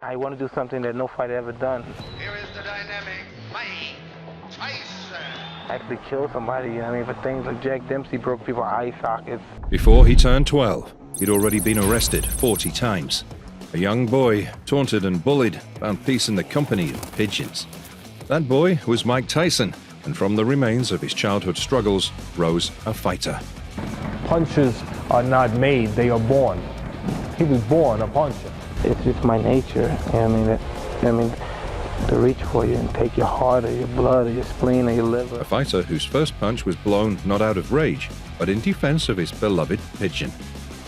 I want to do something that no fighter ever done. Here is the dynamic Mike Tyson. Actually kill somebody, you know what I mean? For things like Jack Dempsey broke people's eye sockets. Before he turned 12, he'd already been arrested 40 times. A young boy, taunted and bullied, found peace in the company of pigeons. That boy was Mike Tyson, and from the remains of his childhood struggles rose a fighter. Punchers are not made, they are born. He was born a puncher. It's just my nature, you know what I mean? To reach for you and take your heart or your blood or your spleen or your liver. A fighter whose first punch was blown not out of rage, but in defense of his beloved pigeon.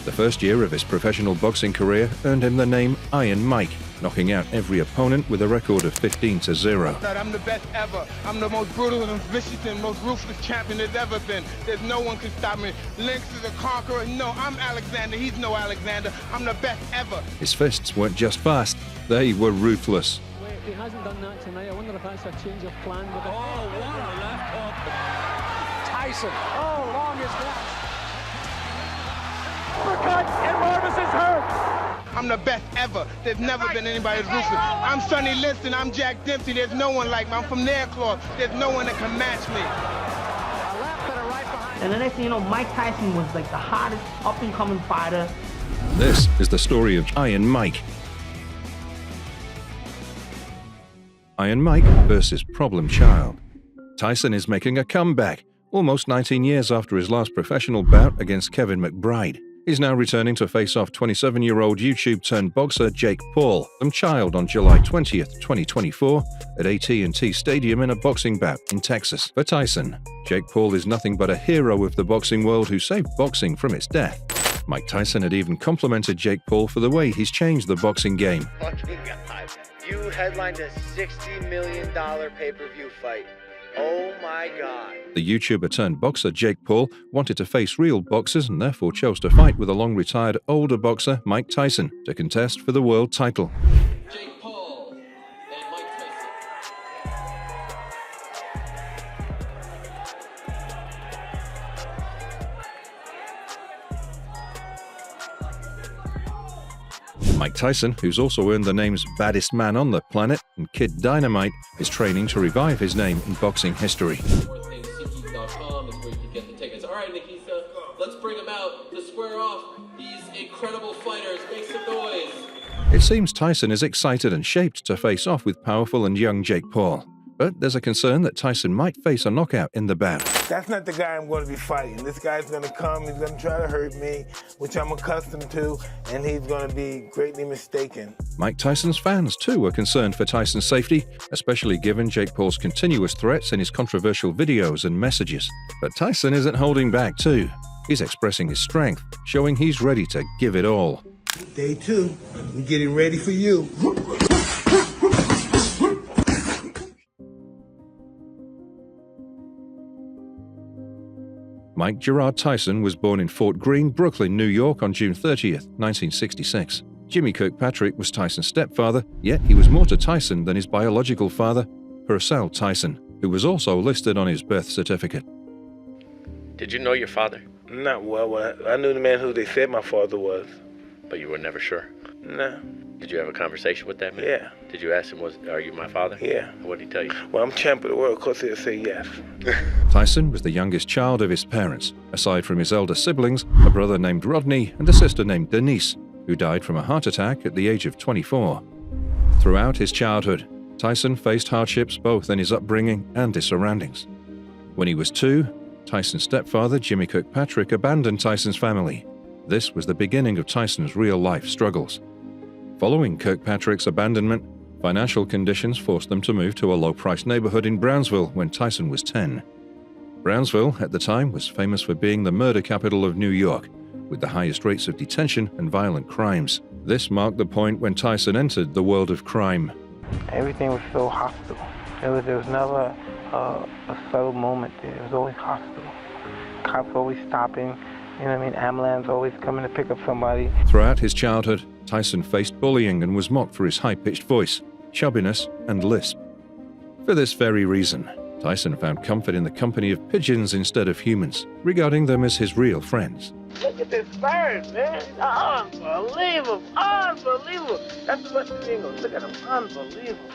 The first year of his professional boxing career earned him the name Iron Mike, knocking out every opponent with a record of 15-0. I'm the best ever. I'm the most brutal and vicious and most ruthless champion there's ever been. There's no one can stop me. Lynx is a conqueror. No, I'm Alexander. He's no Alexander. I'm the best ever. His fists weren't just fast, they were ruthless. Wait, he hasn't done that tonight. I wonder if that's a change of plan with it. Oh, what a left hook. Tyson. Oh, long as that. Uppercut, and Marvis is hurt. I'm the best ever. There's never been anybody as ruthless. I'm Sonny Liston. I'm Jack Dempsey. There's no one like me. I'm from their cloth. There's no one that can match me. A left and a right behind. And the next thing you know, Mike Tyson was like the hottest up-and-coming fighter. This is the story of Iron Mike. Iron Mike versus Problem Child. Tyson is making a comeback, almost 19 years after his last professional bout against Kevin McBride. He's now returning to face off 27-year-old YouTube-turned-boxer Jake Paul, from Child on July 20th, 2024, at AT&T Stadium in a boxing bout in Texas. For Tyson, Jake Paul is nothing but a hero of the boxing world who saved boxing from its death. Mike Tyson had even complimented Jake Paul for the way he's changed the boxing game. Fucking God. You headlined a $60 million pay-per-view fight. Oh my God. The YouTuber-turned-boxer Jake Paul wanted to face real boxers and therefore chose to fight with a long-retired older boxer Mike Tyson to contest for the world title. Jake Paul and Mike Tyson. Mike Tyson, who's also earned the names Baddest Man on the Planet and Kid Dynamite, is training to revive his name in boxing history. SeatGeek.com is where you can get the tickets. All right, Nikita, let's bring him out to square off these incredible fighters. Make some noise. It seems Tyson is excited and shaped to face off with powerful and young Jake Paul. But there's a concern that Tyson might face a knockout in the bout. That's not the guy I'm going to be fighting. This guy's going to come, he's going to try to hurt me, which I'm accustomed to, and he's going to be greatly mistaken. Mike Tyson's fans, too, are concerned for Tyson's safety, especially given Jake Paul's continuous threats in his controversial videos and messages. But Tyson isn't holding back, too. He's expressing his strength, showing he's ready to give it all. Day 2, I'm getting ready for you. Mike Gerard Tyson was born in Fort Greene, Brooklyn, New York on June 30th, 1966. Jimmy Kirkpatrick was Tyson's stepfather, yet he was more to Tyson than his biological father, Purcell Tyson, who was also listed on his birth certificate. Did you know your father? Not well. I knew the man who they said my father was. But you were never sure? No. Did you have a conversation with that man? Yeah. Did you ask him, are you my father? Yeah. What did he tell you? Well, I'm champ of the world. Of course he'll say yes. Tyson was the youngest child of his parents. Aside from his elder siblings, a brother named Rodney and a sister named Denise, who died from a heart attack at the age of 24. Throughout his childhood, Tyson faced hardships both in his upbringing and his surroundings. When he was 2, Tyson's stepfather, Jimmy Kirkpatrick, abandoned Tyson's family. This was the beginning of Tyson's real-life struggles. Following Kirkpatrick's abandonment, financial conditions forced them to move to a low-priced neighborhood in Brownsville when Tyson was 10. Brownsville, at the time, was famous for being the murder capital of New York, with the highest rates of detention and violent crimes. This marked the point when Tyson entered the world of crime. Everything was so hostile. There was never a subtle moment there. It was always hostile. Cops always stopping. You know what I mean? Ambulance always coming to pick up somebody. Throughout his childhood, Tyson faced bullying and was mocked for his high-pitched voice, chubbiness, and lisp. For this very reason, Tyson found comfort in the company of pigeons instead of humans, regarding them as his real friends. Look at this bird, man. Unbelievable. Unbelievable. That's what the Eagles. Look at them. Unbelievable.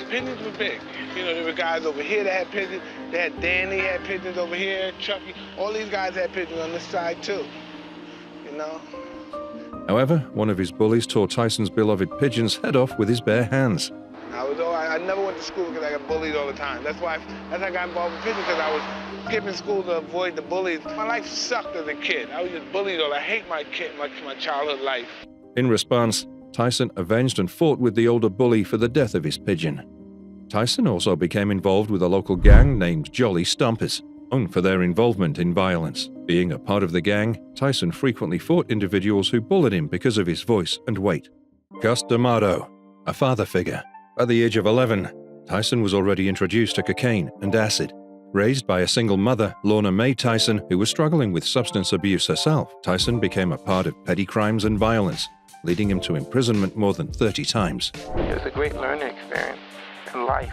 Pigeons were big. You know, there were guys over here that had pigeons. They had Danny had pigeons over here, Chucky. All these guys had pigeons on this side, too. You know? However, one of his bullies tore Tyson's beloved pigeon's head off with his bare hands. I never went to school because I got bullied all the time. That's why I got involved with pigeons, because I was skipping school to avoid the bullies. My life sucked as a kid. I was just bullied all. I hate my childhood life. In response, Tyson avenged and fought with the older bully for the death of his pigeon. Tyson also became involved with a local gang named Jolly Stompers, known for their involvement in violence. Being a part of the gang, Tyson frequently fought individuals who bullied him because of his voice and weight. Gus D'Amato, a father figure. By the age of 11, Tyson was already introduced to cocaine and acid. Raised by a single mother, Lorna Mae Tyson, who was struggling with substance abuse herself, Tyson became a part of petty crimes and violence, leading him to imprisonment more than 30 times. It was a great learning experience in life.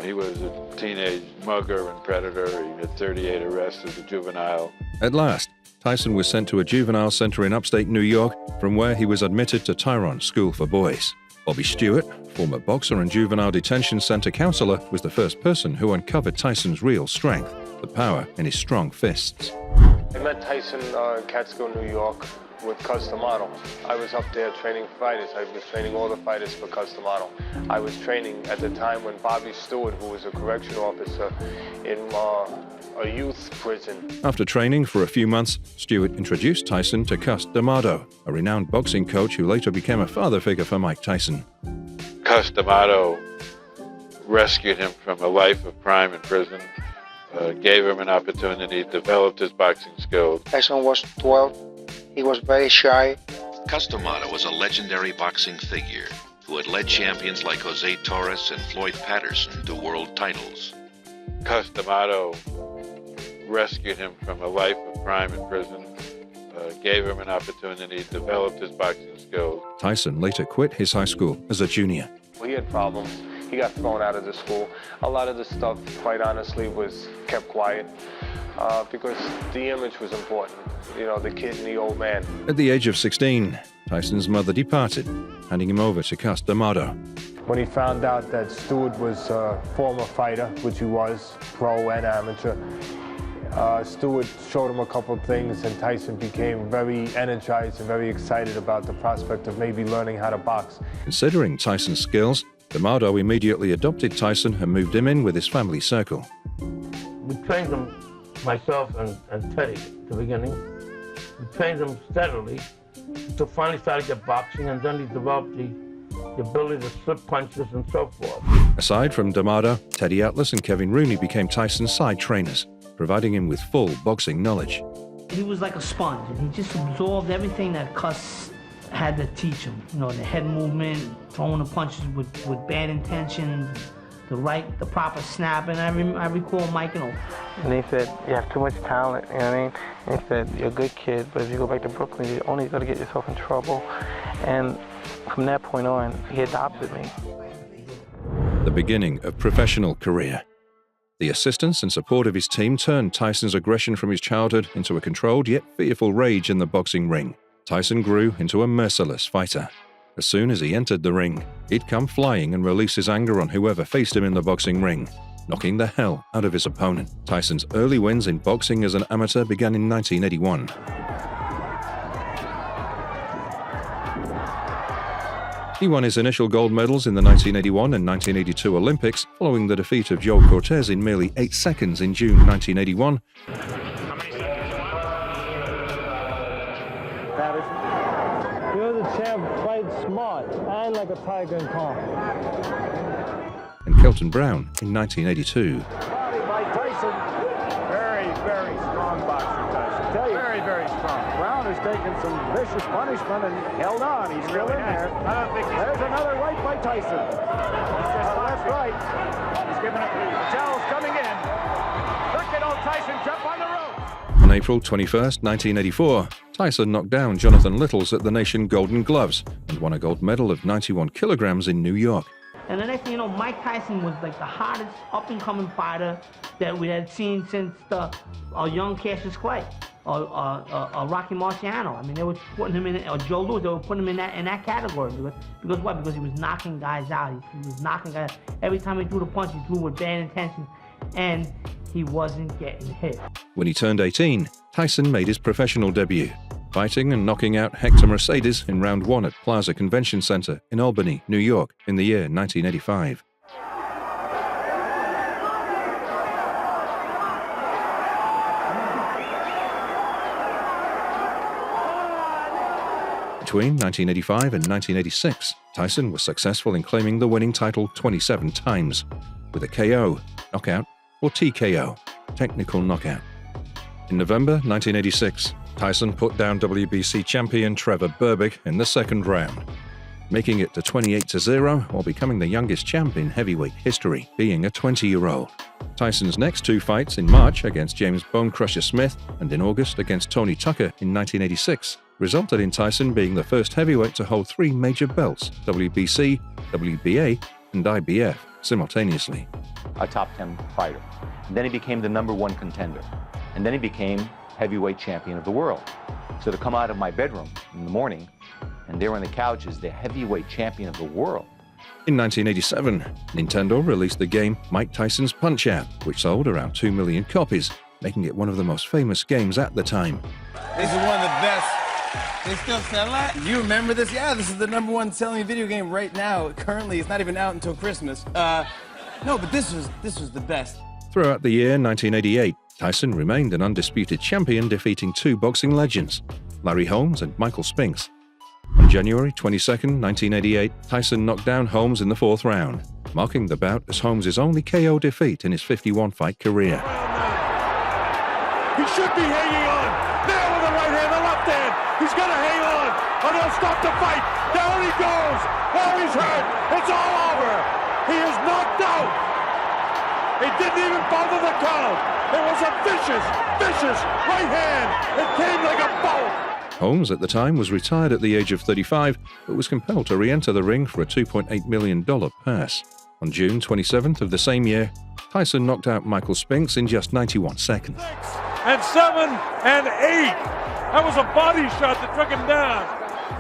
He was a teenage mugger and predator. He had 38 arrests as a juvenile. At last, Tyson was sent to a juvenile center in upstate New York, from where he was admitted to Tyrone School for Boys. Bobby Stewart, former boxer and juvenile detention center counselor, was the first person who uncovered Tyson's real strength, the power in his strong fists. I met Tyson in Catskill, New York, with Cus D'Amato. I was up there training fighters. I was training all the fighters for Cus D'Amato. I was training at the time when Bobby Stewart, who was a correctional officer in a youth prison. After training for a few months, Stewart introduced Tyson to Cus D'Amato, a renowned boxing coach who later became a father figure for Mike Tyson. Cus D'Amato rescued him from a life of crime in prison, gave him an opportunity, developed his boxing skills. Tyson was 12. He was very shy. Cus D'Amato was a legendary boxing figure who had led champions like Jose Torres and Floyd Patterson to world titles. Cus D'Amato rescued him from a life of crime in prison, gave him an opportunity, developed his boxing skills. Tyson later quit his high school as a junior. He had problems. He got thrown out of the school. A lot of the stuff, quite honestly, was kept quiet because the image was important. You know, the kid and the old man. At the age of 16, Tyson's mother departed, handing him over to Cus D'Amato. When he found out that Stewart was a former fighter, which he was, pro and amateur, Stewart showed him a couple of things, and Tyson became very energized and very excited about the prospect of maybe learning how to box. Considering Tyson's skills, D'Amato immediately adopted Tyson and moved him in with his family circle. We trained him, myself and Teddy, at the beginning. We trained him steadily until finally started to get boxing, and then he developed the ability to slip punches and so forth. Aside from D'Amato, Teddy Atlas and Kevin Rooney became Tyson's side trainers, providing him with full boxing knowledge. He was like a sponge, and he just absorbed everything that Cus had to teach him. You know, the head movement, throwing the punches with bad intention, the proper snap. And I recall Mike, and they said, you have too much talent, you know what I mean? And they said, you're a good kid, but if you go back to Brooklyn, you're only going to get yourself in trouble. And from that point on, he adopted me. The beginning of professional career. The assistance and support of his team turned Tyson's aggression from his childhood into a controlled yet fearful rage in the boxing ring. Tyson grew into a merciless fighter. As soon as he entered the ring, he'd come flying and release his anger on whoever faced him in the boxing ring, knocking the hell out of his opponent. Tyson's early wins in boxing as an amateur began in 1981. He won his initial gold medals in the 1981 and 1982 Olympics, following the defeat of Joe Cortez in merely 8 seconds in June 1981. You're the champ, fight smart and like a tiger and calm. And Kelton Brown in 1982. Body by Tyson. Very, very strong boxer, Tyson. Tell you, very strong. Brown has taken some vicious punishment and held on. He's still in there. I don't think there's another right by Tyson. That's right. He's giving it. The towel's coming in. Look at old Tyson jump on the rope. On April 21st, 1984, Tyson knocked down Jonathan Littles at the Nation Golden Gloves and won a gold medal of 91 kilograms in New York. And the next thing you know, Mike Tyson was like the hottest up-and-coming fighter that we had seen since our young Cassius Clay. Rocky Marciano. I mean, they were putting him in, or Joe Louis, they were putting him in that category. Because what? Because he was knocking guys out. He was knocking guys out. Every time he threw the punch, he threw with bad intentions, and he wasn't getting hit. When he turned 18, Tyson made his professional debut, fighting and knocking out Hector Mercedes in round 1 at Plaza Convention Center in Albany, New York, in the year 1985. Between 1985 and 1986, Tyson was successful in claiming the winning title 27 times, with a KO, knockout, or TKO, technical knockout. In November 1986, Tyson put down WBC champion Trevor Berbick in the second round, making it to 28-0 while becoming the youngest champ in heavyweight history, being a 20-year-old. Tyson's next 2 fights in March against James Bone Crusher Smith and in August against Tony Tucker in 1986 resulted in Tyson being the first heavyweight to hold 3 major belts, WBC, WBA, and IBF, simultaneously. A top 10 fighter. And then he became the #1 contender. And then he became heavyweight champion of the world. So to come out of my bedroom in the morning, and there on the couch is the heavyweight champion of the world. In 1987, Nintendo released the game Mike Tyson's Punch-Out, which sold around 2 million copies, making it one of the most famous games at the time. This is one of the best. They still sell that? You remember this? Yeah, this is the #1 selling video game right now. Currently, it's not even out until Christmas. No, but this was the best. Throughout the year 1988, Tyson remained an undisputed champion, defeating 2 boxing legends, Larry Holmes and Michael Spinks. On January 22, 1988, Tyson knocked down Holmes in the 4th round, marking the bout as Holmes' only KO defeat in his 51-fight career. He should be hanging on. Now with the right hand, the left hand. He's going to hang on, or they'll stop the fight. Down he goes. Oh, he's hurt. It's all over. He is knocked out. He didn't even bother the count. It was a vicious right hand. It came like a bolt. Holmes at the time was retired at the age of 35, but was compelled to re-enter the ring for a $2.8 million purse. On June 27th of the same year, Tyson knocked out Michael Spinks in just 91 seconds. 6 and 7 and 8. That was a body shot that took him down.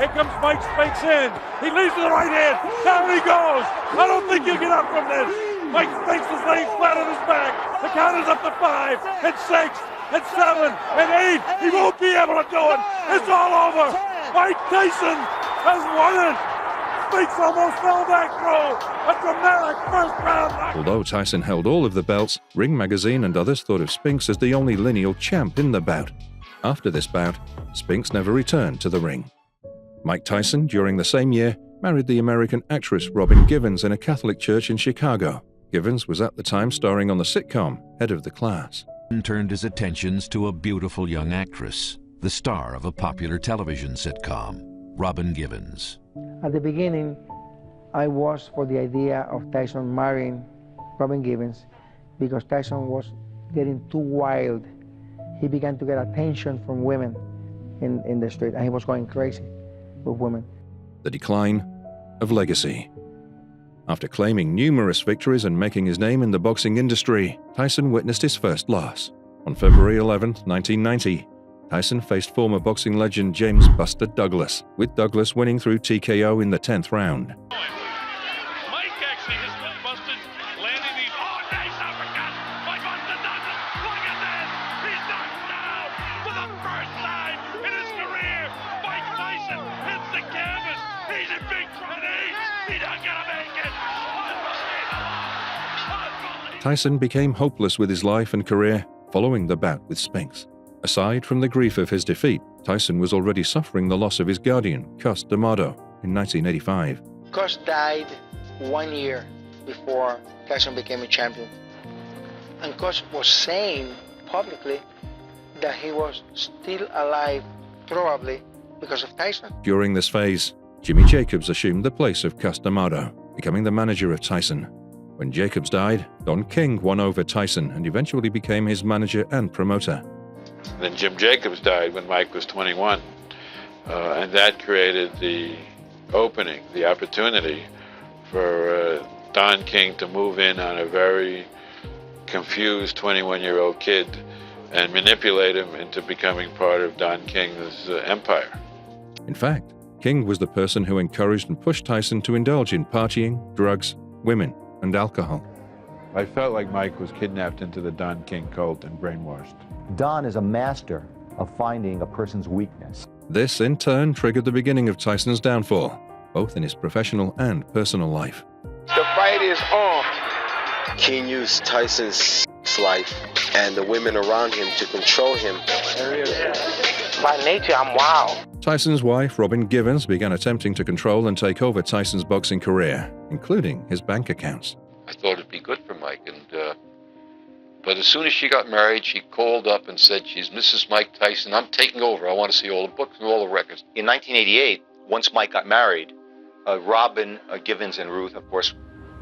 Here comes Mike Spinks in. He leads to the right hand. Down he goes. I don't think he'll get up from this. Mike Spinks is laying flat on his back. The count is up to 5 and 6 and 7 and 8. He won't be able to do it. It's all over. Mike Tyson has won it. Spinks almost fell back through a dramatic first-round knock. Although Tyson held all of the belts, Ring Magazine and others thought of Spinks as the only lineal champ in the bout. After this bout, Spinks never returned to the ring. Mike Tyson, during the same year, married the American actress Robin Givens in a Catholic church in Chicago. Givens was at the time starring on the sitcom Head of the Class. Turned his attentions to a beautiful young actress, the star of a popular television sitcom, Robin Givens. At the beginning, I was for the idea of Tyson marrying Robin Givens because Tyson was getting too wild. He began to get attention from women in the street, and he was going crazy with women. The decline of legacy. After claiming numerous victories and making his name in the boxing industry, Tyson witnessed his first loss. On February 11, 1990, Tyson faced former boxing legend James "Buster" Douglas, with Douglas winning through TKO in the 10th round. Mike actually has been busted, landing these. Oh, nice uppercut by Buster Douglas. Look at this. He's knocked down for the first time in his career. Mike Tyson hits the canvas. He's in big trouble. He's not gonna make it. Unbelievable. Tyson became hopeless with his life and career following the bout with Spinks. Aside from the grief of his defeat, Tyson was already suffering the loss of his guardian, Cus D'Amato, in 1985. Cus died 1 year before Tyson became a champion. And Cus was saying publicly that he was still alive, probably because of Tyson. During this phase, Jimmy Jacobs assumed the place of Cus D'Amato, becoming the manager of Tyson. When Jacobs died, Don King won over Tyson and eventually became his manager and promoter. Then Jim Jacobs died when Mike was 21, and that created the opening, the opportunity for Don King to move in on a very confused 21-year-old kid and manipulate him into becoming part of Don King's empire. In fact, King was the person who encouraged and pushed Tyson to indulge in partying, drugs, women, and alcohol. I felt like Mike was kidnapped into the Don King cult and brainwashed. Don is a master of finding a person's weakness. This, in turn, triggered the beginning of Tyson's downfall, both in his professional and personal life. The fight is on. King used Tyson's life and the women around him to control him. By nature, I'm wild. Tyson's wife, Robin Givens, began attempting to control and take over Tyson's boxing career, including his bank accounts. I thought it'd be good for Mike, but as soon as she got married, she called up and said, she's Mrs. Mike Tyson, I'm taking over, I want to see all the books and all the records. In 1988, once Mike got married, Robin Givens and Ruth, of course,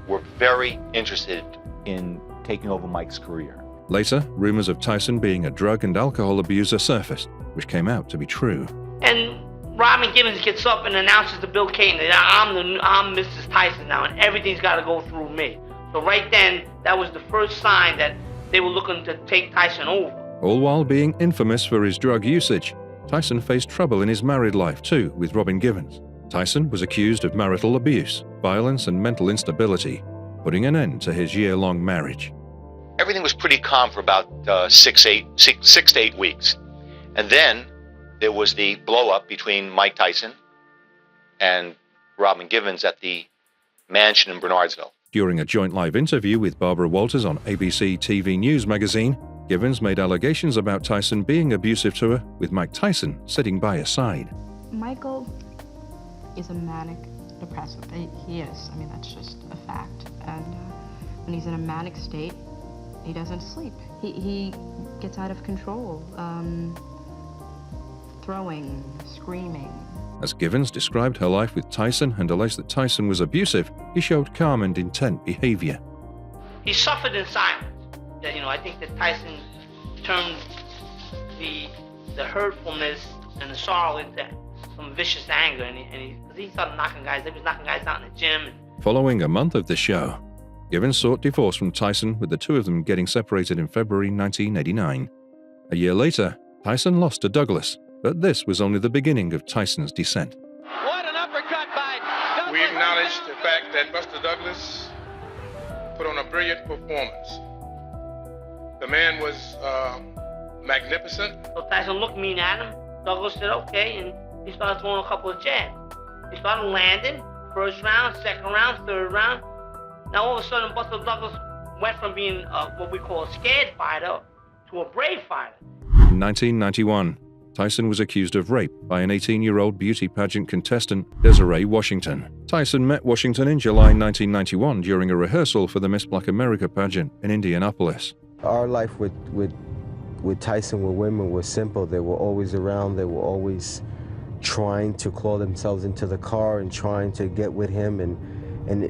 were very interested in taking over Mike's career. Later, rumors of Tyson being a drug and alcohol abuser surfaced, which came out to be true. And Robin Givens gets up and announces to Bill Cayton that I'm Mrs. Tyson now, and everything's got to go through me. So right then, that was the first sign that they were looking to take Tyson over. All while being infamous for his drug usage, Tyson faced trouble in his married life too with Robin Givens. Tyson was accused of marital abuse, violence, and mental instability, putting an end to his year-long marriage. Everything was pretty calm for about 6 to 8 weeks. And then there was the blow-up between Mike Tyson and Robin Givens at the mansion in Bernardsville. During a joint live interview with Barbara Walters on ABC TV News magazine, Givens made allegations about Tyson being abusive to her, with Mike Tyson sitting by her side. Michael is a manic depressive. He is. I mean, that's just a fact. And when he's in a manic state, he doesn't sleep. He gets out of control, throwing, screaming. As Givens described her life with Tyson and alleged that Tyson was abusive, he showed calm and intent behavior. He suffered in silence. I think that Tyson turned the hurtfulness and the sorrow into some vicious anger, and he started knocking guys. He was knocking guys out in the gym. Following a month of the show, Givens sought divorce from Tyson, with the two of them getting separated in February 1989. A year later, Tyson lost to Douglas, but this was only the beginning of Tyson's descent. What an uppercut by Douglas! We acknowledge the fact that Buster Douglas put on a brilliant performance. The man was magnificent. So Tyson looked mean at him. Douglas said, okay, and he started throwing a couple of jabs. He started landing, first round, second round, third round. Now all of a sudden, Buster Douglas went from being what we call a scared fighter to a brave fighter. In 1991, Tyson was accused of rape by an 18-year-old beauty pageant contestant, Desiree Washington. Tyson met Washington in July 1991 during a rehearsal for the Miss Black America pageant in Indianapolis. Our life with Tyson, with women, was simple. They were always around. They were always trying to claw themselves into the car and trying to get with him, and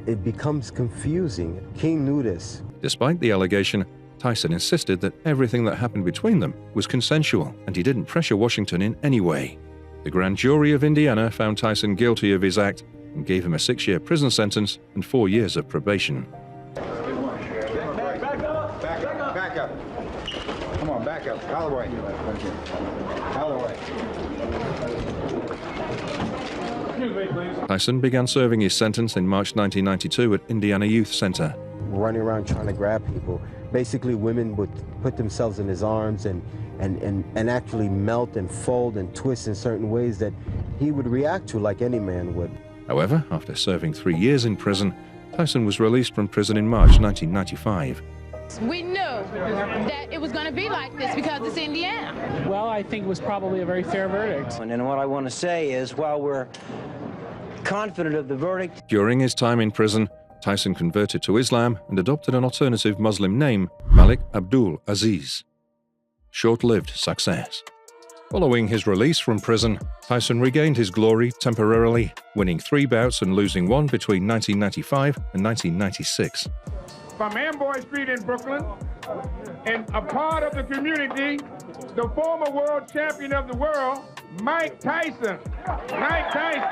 it becomes confusing. King knew this. Despite the allegation, Tyson insisted that everything that happened between them was consensual, and he didn't pressure Washington in any way. The grand jury of Indiana found Tyson guilty of his act and gave him a 6-year prison sentence and 4 years of probation. Back up. Come on, back up. Out of the way. Out of the way. Tyson began serving his sentence in March 1992 at Indiana Youth Center. Running around trying to grab people. Basically, women would put themselves in his arms and actually melt and fold and twist in certain ways that he would react to like any man would. However, after serving 3 years in prison, Tyson was released from prison in March 1995. We knew that it was going to be like this because it's Indiana. Well, I think it was probably a very fair verdict. And what I want to say is, while we're confident of the verdict... During his time in prison, Tyson converted to Islam and adopted an alternative Muslim name, Malik Abdul Aziz. Short-lived success. Following his release from prison, Tyson regained his glory temporarily, winning 3 bouts and losing 1 between 1995 and 1996. From Amboy Street in Brooklyn, and a part of the community, the former world champion of the world, Mike Tyson. Mike Tyson.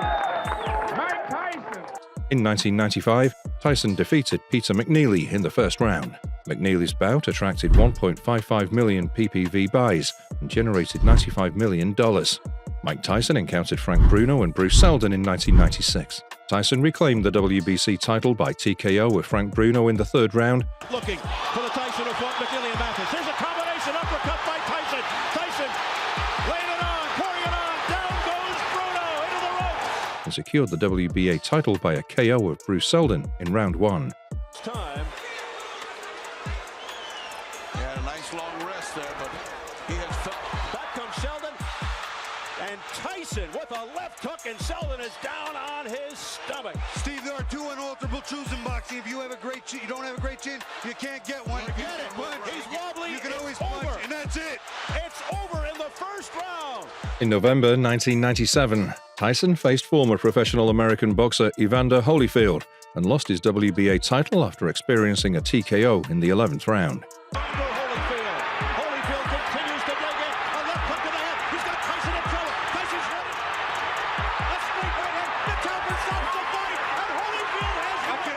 Mike Tyson. In 1995, Tyson defeated Peter McNeely in the first round, McNeely's bout attracted 1.55 million PPV buys and generated $95 million. Mike Tyson encountered Frank Bruno and Bruce Seldon in 1996. Tyson reclaimed the WBC title by TKO with Frank Bruno in the third round. Looking for the Tyson who fought McNeely and Mathis. Here's a combination uppercut by Tyson. Tyson laying it on, pouring it on. Down goes Bruno into the ropes. And secured the WBA title by a KO of Bruce Seldon in round 1. It's time. Yeah, a nice long rest there, but he has felt. Back comes Seldon. And Tyson with a left hook, and Seldon is down on his stomach. Steve, there are two unalterable truths in boxing. If you have a great chin, you don't have a great chin, you can't get one. You get it. He's wobbly. You can always over. punch, and that's it. It's over in the first round. In November 1997, Tyson faced former professional American boxer Evander Holyfield and lost his WBA title after experiencing a TKO in the 11th round.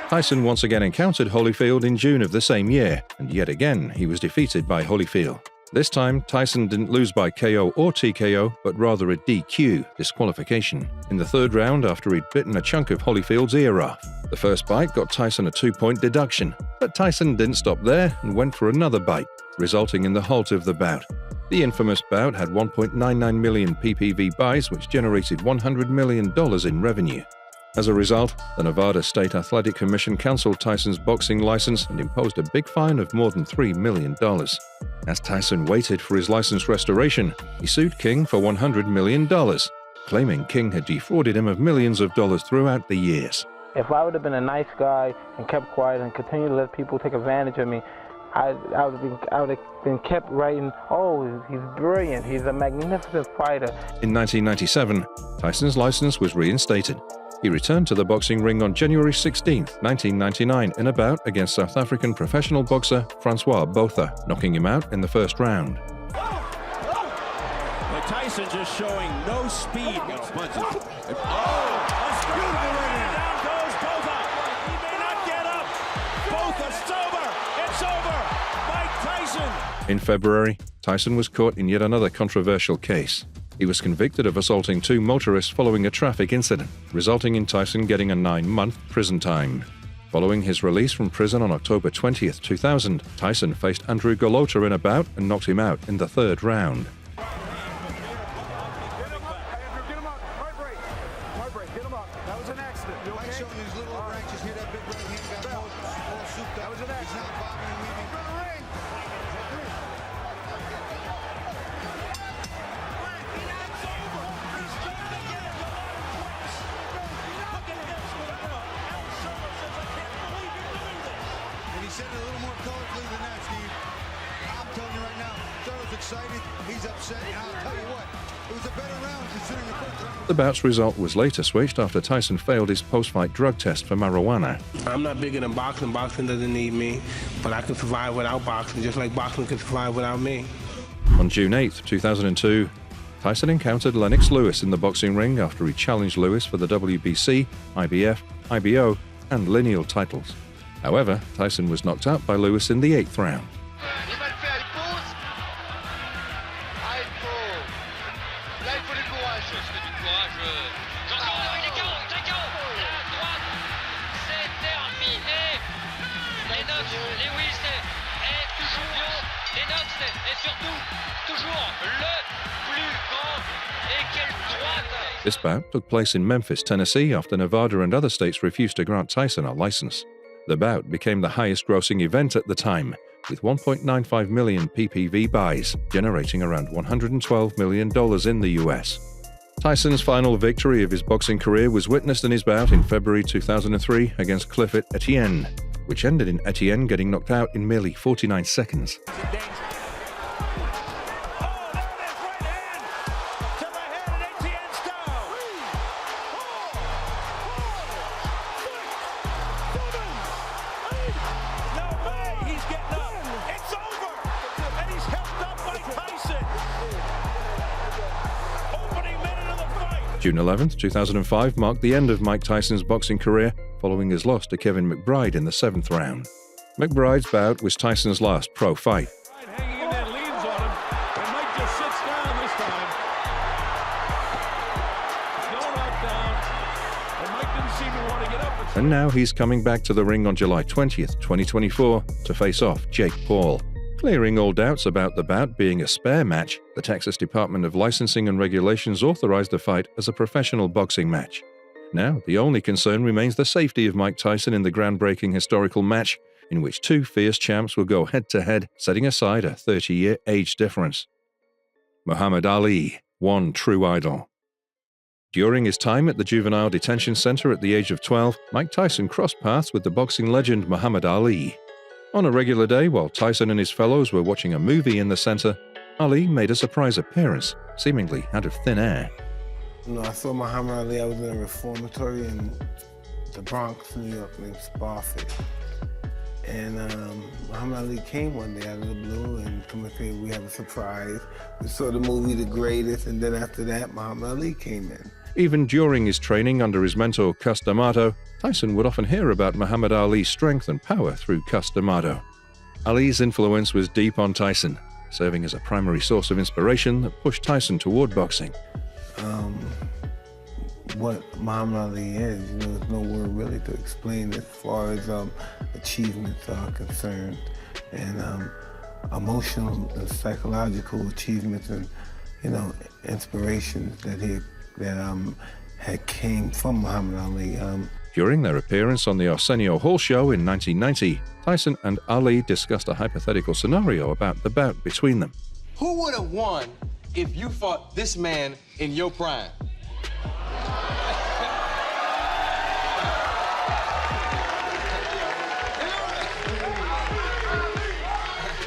Tyson once again encountered Holyfield in June of the same year, and yet again he was defeated by Holyfield. This time, Tyson didn't lose by KO or TKO, but rather a DQ, disqualification, in the third round after he'd bitten a chunk of Holyfield's ear off. The first bite got Tyson a 2-point deduction, but Tyson didn't stop there and went for another bite, resulting in the halt of the bout. The infamous bout had 1.99 million PPV buys, which generated $100 million in revenue. As a result, the Nevada State Athletic Commission canceled Tyson's boxing license and imposed a big fine of more than $3 million. As Tyson waited for his license restoration, he sued King for $100 million, claiming King had defrauded him of millions of dollars throughout the years. If I would have been a nice guy and kept quiet and continued to let people take advantage of me, I would have been kept writing, oh, he's brilliant, he's a magnificent fighter. In 1997, Tyson's license was reinstated. He returned to the boxing ring on January 16, 1999, in a bout against South African professional boxer Francois Botha, knocking him out in the first round. But Tyson just showing no speed. Punches. Down goes Botha. He may not get up. Botha sober. It's over. Mike Tyson. In February, Tyson was caught in yet another controversial case. He was convicted of assaulting 2 motorists following a traffic incident, resulting in Tyson getting a 9-month prison time. Following his release from prison on October 20, 2000, Tyson faced Andrew Golota in a bout and knocked him out in the third round. He's upset, and I'll tell you what, it was a better round considering the first round. The bout's result was later switched after Tyson failed his post-fight drug test for marijuana. I'm not bigger than boxing. Boxing doesn't need me, but I can survive without boxing, just like boxing can survive without me. On June 8, 2002, Tyson encountered Lennox Lewis in the boxing ring after he challenged Lewis for the WBC, IBF, IBO, and lineal titles. However, Tyson was knocked out by Lewis in the 8th round. This bout took place in Memphis, Tennessee, after Nevada and other states refused to grant Tyson a license. The bout became the highest-grossing event at the time, with 1.95 million PPV buys, generating around $112 million in the US. Tyson's final victory of his boxing career was witnessed in his bout in February 2003 against Clifford Etienne, which ended in Etienne getting knocked out in merely 49 seconds. June 11, 2005 marked the end of Mike Tyson's boxing career following his loss to Kevin McBride in the 7th round. McBride's bout was Tyson's last pro fight. Hanging in there, leans on him, and Mike just sits down this time. No knockdown, and Mike didn't seem to want to get up. And now he's coming back to the ring on July 20th, 2024 to face off Jake Paul. Clearing all doubts about the bout being a spare match, the Texas Department of Licensing and Regulations authorized the fight as a professional boxing match. Now, the only concern remains the safety of Mike Tyson in the groundbreaking historical match, in which two fierce champs will go head-to-head, setting aside a 30-year age difference. Muhammad Ali, one true idol. During his time at the Juvenile Detention Center at the age of 12, Mike Tyson crossed paths with the boxing legend Muhammad Ali. On a regular day, while Tyson and his fellows were watching a movie in the center, Ali made a surprise appearance, seemingly out of thin air. You know, I saw Muhammad Ali. I was in a reformatory in the Bronx, New York, named Sparford. And Muhammad Ali came one day out of the blue and come and said, we have a surprise. We saw the movie The Greatest, and then after that, Muhammad Ali came in. Even during his training under his mentor Cus D'Amato, Tyson would often hear about Muhammad Ali's strength and power through Cus D'Amato. Ali's influence was deep on Tyson, serving as a primary source of inspiration that pushed Tyson toward boxing. What Muhammad Ali is, you know, there's no word really to explain as far as achievements are concerned, and emotional and psychological achievements, and you know, inspirations that had came from Muhammad Ali. During their appearance on the Arsenio Hall show in 1990, Tyson and Ali discussed a hypothetical scenario about the bout between them. Who would have won if you fought this man in your prime?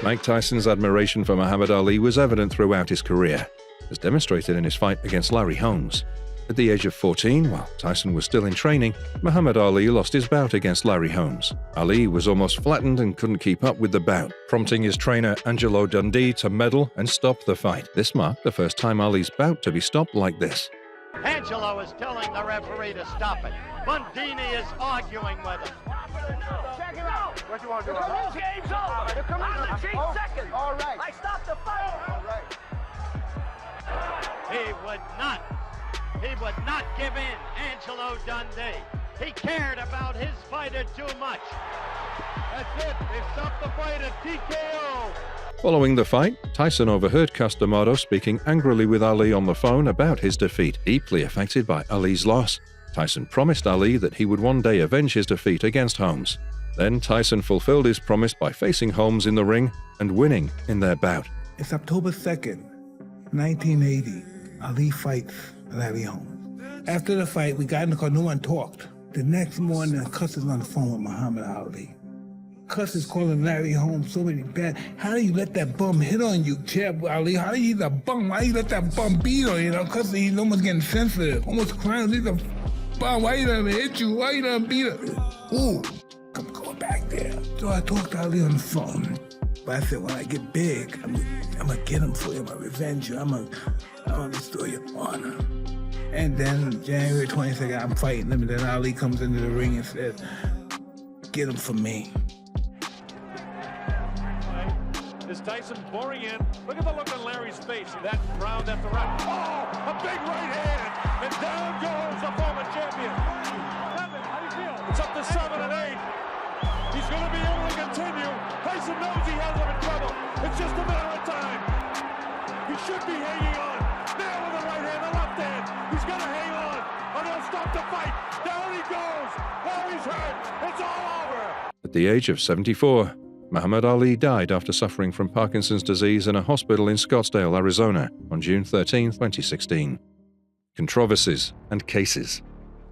Mike Tyson's admiration for Muhammad Ali was evident throughout his career, as demonstrated in his fight against Larry Holmes. At the age of 14, while Tyson was still in training, Muhammad Ali lost his bout against Larry Holmes. Ali was almost flattened and couldn't keep up with the bout, prompting his trainer Angelo Dundee to meddle and stop the fight. This marked the first time Ali's bout to be stopped like this. Angelo is telling the referee to stop it. Bundini is arguing with him. Check him out. What you want to do? This game's over. They're coming I'm the chief second. All right. I stopped the fight. All right. He would not give in, Angelo Dundee. He cared about his fighter too much. That's it. They stopped the fight at TKO. Following the fight, Tyson overheard Cus D'Amato speaking angrily with Ali on the phone about his defeat. Deeply affected by Ali's loss, Tyson promised Ali that he would one day avenge his defeat against Holmes. Then Tyson fulfilled his promise by facing Holmes in the ring and winning in their bout. It's October 2nd, 1980. Ali fights Larry Holmes. After the fight, we got in the car, no one talked. The next morning, Cus is on the phone with Muhammad Ali. Cus is calling Larry Holmes so many bad. How do you let that bum hit on you, Chad Ali? How do you that bum? Why you let that bum beat on you? Cus he's almost getting sensitive, almost crying. He's a bum. Why you let him hit you? Why you let him beat him? Ooh, I'm going back there. So I talked to Ali on the phone. But I said, when I get big, I'm gonna get him for you. I'm gonna revenge you. I'm gonna restore your honor. And then January 22nd, I'm fighting him. And then Ali comes into the ring and says, get him for me. Is Tyson pouring in? Look at the look on Larry's face. See that round after round. Oh, a big right hand. And down goes the former champion. Kevin, how do you feel? It's up to 7 and 8. He's going to be able to continue. Tyson knows he has him in trouble. It's just a matter of time. He should be hanging on. Now with the right hand, the left hand. He's going to hang on. Or they'll stop the fight. Down he goes. Larry's hurt. It's all over. At the age of 74, Muhammad Ali died after suffering from Parkinson's disease in a hospital in Scottsdale, Arizona, on June 13, 2016. Controversies and cases.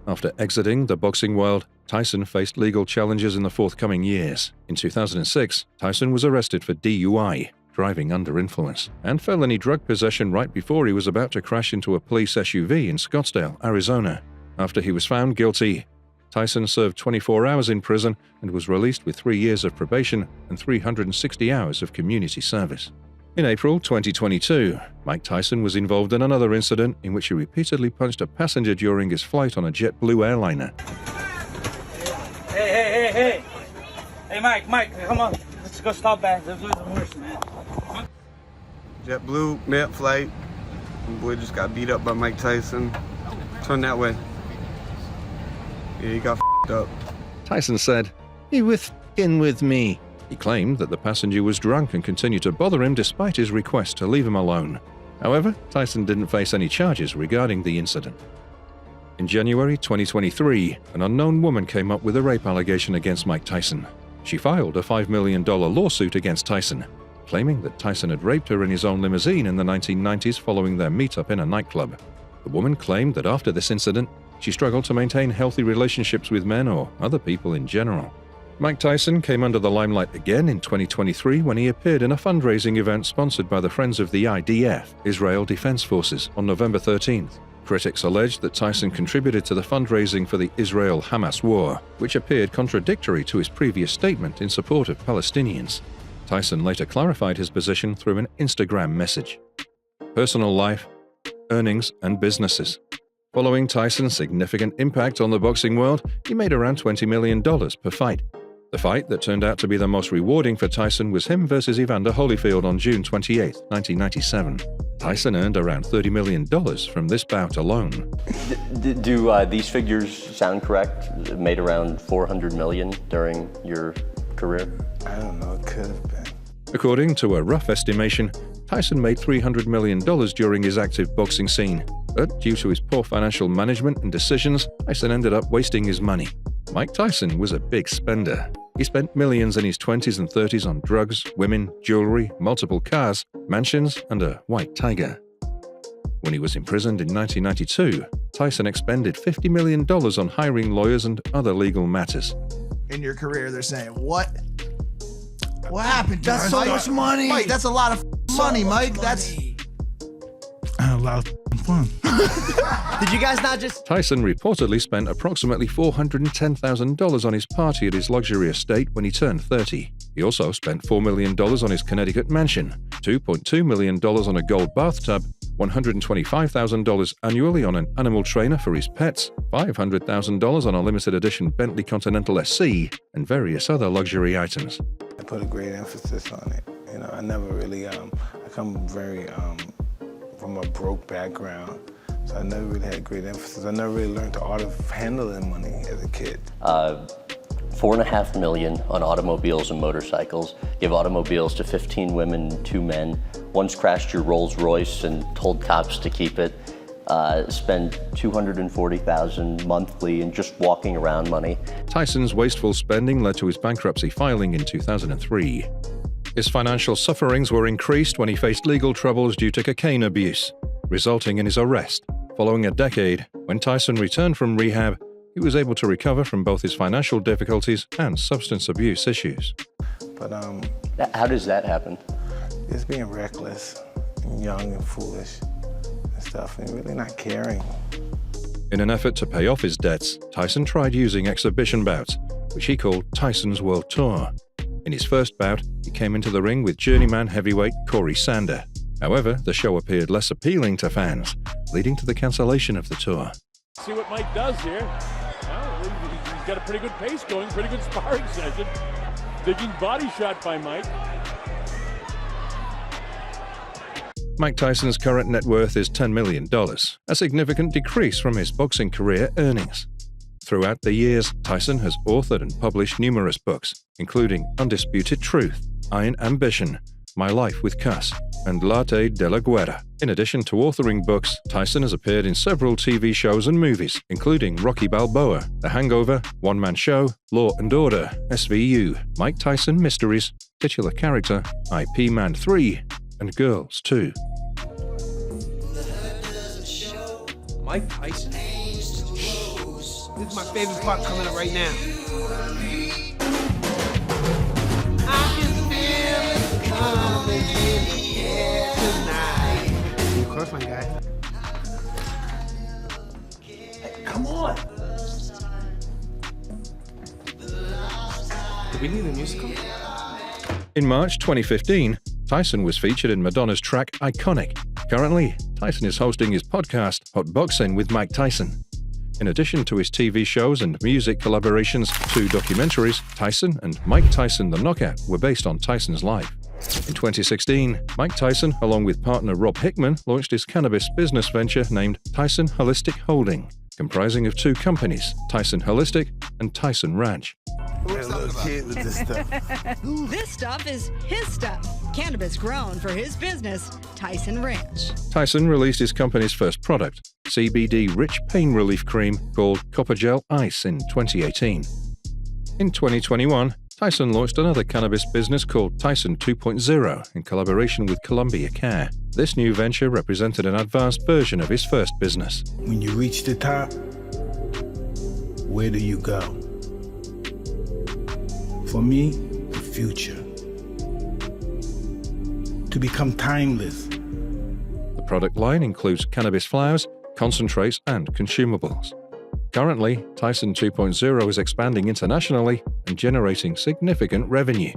After exiting the boxing world, Tyson faced legal challenges in the forthcoming years. In 2006, Tyson was arrested for DUI, driving under influence, and felony drug possession right before he was about to crash into a police SUV in Scottsdale, Arizona. After he was found guilty, Tyson served 24 hours in prison and was released with 3 years of probation and 360 hours of community service. In April 2022, Mike Tyson was involved in another incident in which he repeatedly punched a passenger during his flight on a JetBlue airliner. Hey. Hey, Mike, come on. Let's go stop back. Let's lose the horse, man. JetBlue, mid-flight. My boy just got beat up by Mike Tyson. Turn that way. Yeah, he got up. Tyson said, "He was f***ing with me." He claimed that the passenger was drunk and continued to bother him despite his request to leave him alone. However, Tyson didn't face any charges regarding the incident. In January 2023, an unknown woman came up with a rape allegation against Mike Tyson. She filed a $5 million lawsuit against Tyson, claiming that Tyson had raped her in his own limousine in the 1990s following their meetup in a nightclub. The woman claimed that after this incident, she struggled to maintain healthy relationships with men or other people in general. Mike Tyson came under the limelight again in 2023 when he appeared in a fundraising event sponsored by the Friends of the IDF, Israel Defense Forces, on November 13th. Critics alleged that Tyson contributed to the fundraising for the Israel-Hamas war, which appeared contradictory to his previous statement in support of Palestinians. Tyson later clarified his position through an Instagram message. Personal life, earnings, and businesses. Following Tyson's significant impact on the boxing world, he made around $20 million per fight. The fight that turned out to be the most rewarding for Tyson was him versus Evander Holyfield on June 28, 1997. Tyson earned around $30 million from this bout alone. Do these figures sound correct? It made around $400 million during your career? I don't know, it could have been. According to a rough estimation, Tyson made $300 million during his active boxing scene, but due to his poor financial management and decisions, Tyson ended up wasting his money. Mike Tyson was a big spender. He spent millions in his 20s and 30s on drugs, women, jewelry, multiple cars, mansions, and a white tiger. When he was imprisoned in 1992, Tyson expended $50 million on hiring lawyers and other legal matters. In your career, they're saying, what? What happened? That's so much money. Mike, that's a lot of money, Mike. That's a lot of fun. Did you guys not just... Tyson reportedly spent approximately $410,000 on his party at his luxury estate when he turned 30. He also spent $4 million on his Connecticut mansion, $2.2 million on a gold bathtub, $125,000 annually on an animal trainer for his pets, $500,000 on a limited edition Bentley Continental SC, and various other luxury items. I put a great emphasis on it. You know, I never really, I come very, from a broke background, so I never really had great emphasis. I never really learned the art of handling money as a kid. $4.5 million on automobiles and motorcycles. Give automobiles to 15 women and 2 men. Once crashed your Rolls Royce and told cops to keep it. Spend $240,000 monthly in just walking around money. Tyson's wasteful spending led to his bankruptcy filing in 2003. His financial sufferings were increased when he faced legal troubles due to cocaine abuse, resulting in his arrest. Following a decade, when Tyson returned from rehab, he was able to recover from both his financial difficulties and substance abuse issues. But how does that happen? Just being reckless, and young and foolish and stuff, and really not caring. In an effort to pay off his debts, Tyson tried using exhibition bouts, which he called Tyson's World Tour. In his first bout, he came into the ring with journeyman heavyweight Corey Sander. However, the show appeared less appealing to fans, leading to the cancellation of the tour. See what Mike does here. Well, he's got a pretty good pace going, pretty good sparring session. Digging body shot by Mike. Mike Tyson's current net worth is $10 million, a significant decrease from his boxing career earnings. Throughout the years, Tyson has authored and published numerous books, including Undisputed Truth, Iron Ambition, My Life with Cuss, and L'Arte de la Guerra. In addition to authoring books, Tyson has appeared in several TV shows and movies, including Rocky Balboa, The Hangover, One Man Show, Law and Order, SVU, Mike Tyson Mysteries, Titular Character, IP Man 3, and Girls 2. Mike Tyson? This is my favorite part coming up right now. I can feel it coming in the air tonight. Of course, my guy. Hey, come on. Do we need a musical? In March 2015, Tyson was featured in Madonna's track Iconic. Currently, Tyson is hosting his podcast, Hot Boxing with Mike Tyson. In addition to his TV shows and music collaborations, 2 documentaries, Tyson and Mike Tyson the Knockout, were based on Tyson's life. In 2016, Mike Tyson, along with partner Rob Hickman, launched his cannabis business venture named Tyson Holistic Holding, comprising of 2 companies, Tyson Holistic and Tyson Ranch. This stuff is his stuff. Cannabis grown for his business, Tyson Ranch. Tyson released his company's first product, CBD-rich pain relief cream called Copper Gel Ice, in 2018. In 2021, Tyson launched another cannabis business called Tyson 2.0 in collaboration with Columbia Care. This new venture represented an advanced version of his first business. When you reach the top, where do you go? For me, the future. To become timeless. The product line includes cannabis flowers, concentrates, and consumables. Currently, Tyson 2.0 is expanding internationally and generating significant revenue.